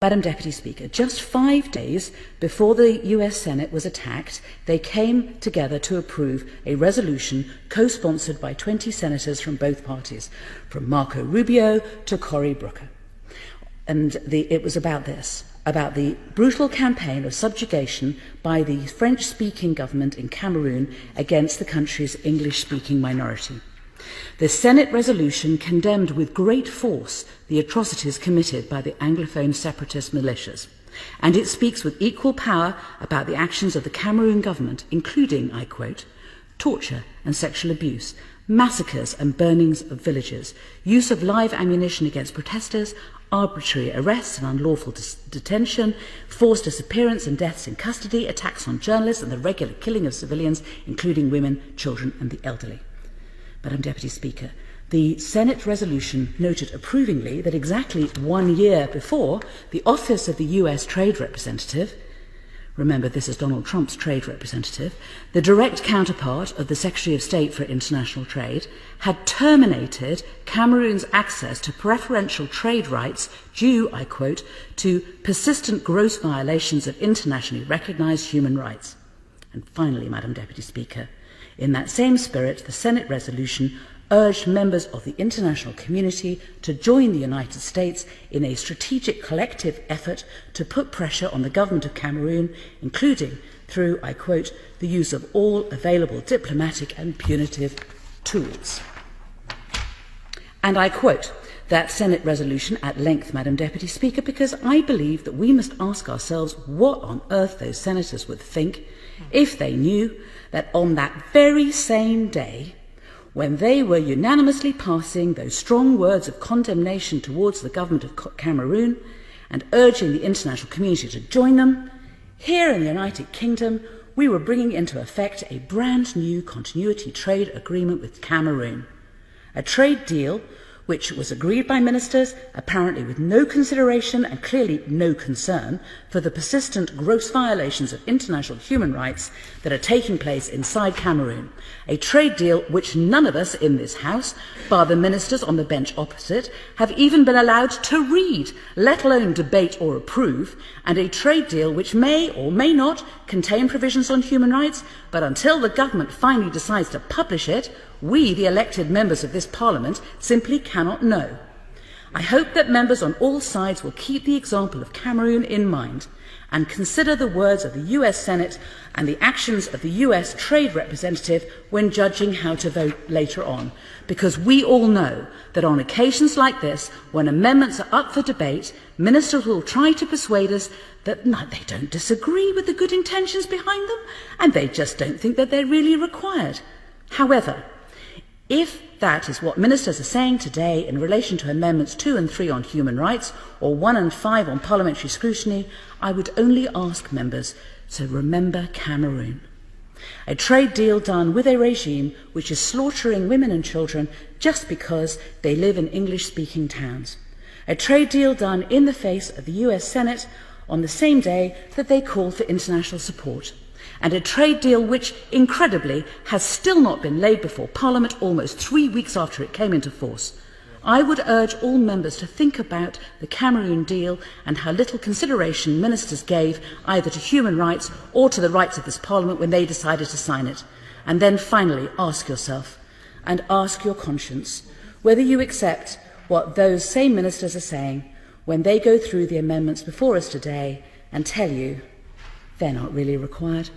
Madam Deputy Speaker, just 5 days before the US Senate was attacked, they came together to approve a resolution co-sponsored by 20 senators from both parties, from Marco Rubio to Cory Booker. And it was about this, about the brutal campaign of subjugation by the French-speaking government in Cameroon against the country's English-speaking minority. The Senate resolution condemned with great force the atrocities committed by the Anglophone separatist militias, and it speaks with equal power about the actions of the Cameroon government, including, I quote, torture and sexual abuse, massacres and burnings of villages, use of live ammunition against protesters, arbitrary arrests and unlawful detention, forced disappearance and deaths in custody, attacks on journalists and the regular killing of civilians, including women, children and the elderly. Madam Deputy Speaker, the Senate resolution noted approvingly that exactly 1 year before, the Office of the US Trade Representative, remember this is Donald Trump's trade representative, the direct counterpart of the Secretary of State for International Trade, had terminated Cameroon's access to preferential trade rights due, I quote, to persistent gross violations of internationally recognised human rights. And finally, Madam Deputy Speaker, in that same spirit, the Senate resolution urged members of the international community to join the United States in a strategic collective effort to put pressure on the government of Cameroon, including through, I quote, the use of all available diplomatic and punitive tools. And I quote that Senate resolution at length, Madam Deputy Speaker, because I believe that we must ask ourselves what on earth those senators would think if they knew that on that very same day, when they were unanimously passing those strong words of condemnation towards the government of Cameroon and urging the international community to join them, here in the United Kingdom, we were bringing into effect a brand new continuity trade agreement with Cameroon, a trade deal which was agreed by ministers, apparently with no consideration and clearly no concern for the persistent gross violations of international human rights that are taking place inside Cameroon. A trade deal which none of us in this House, bar the ministers on the bench opposite, have even been allowed to read, let alone debate or approve, and a trade deal which may or may not contain provisions on human rights, but until the government finally decides to publish it, we, the elected members of this Parliament, simply cannot know. I hope that members on all sides will keep the example of Cameroon in mind and consider the words of the US Senate and the actions of the US Trade Representative when judging how to vote later on, because we all know that on occasions like this, when amendments are up for debate, ministers will try to persuade us that they don't disagree with the good intentions behind them, and they just don't think that they're really required. However, if that is what ministers are saying today in relation to Amendments 2 and 3 on human rights, or 1 and 5 on parliamentary scrutiny, I would only ask members to remember Cameroon. A trade deal done with a regime which is slaughtering women and children just because they live in English-speaking towns. A trade deal done in the face of the US Senate on the same day that they called for international support. And a trade deal which, incredibly, has still not been laid before Parliament almost 3 weeks after it came into force. I would urge all members to think about the Cameroon deal and how little consideration ministers gave either to human rights or to the rights of this Parliament when they decided to sign it. And then finally ask yourself and ask your conscience whether you accept what those same ministers are saying when they go through the amendments before us today and tell you they're not really required.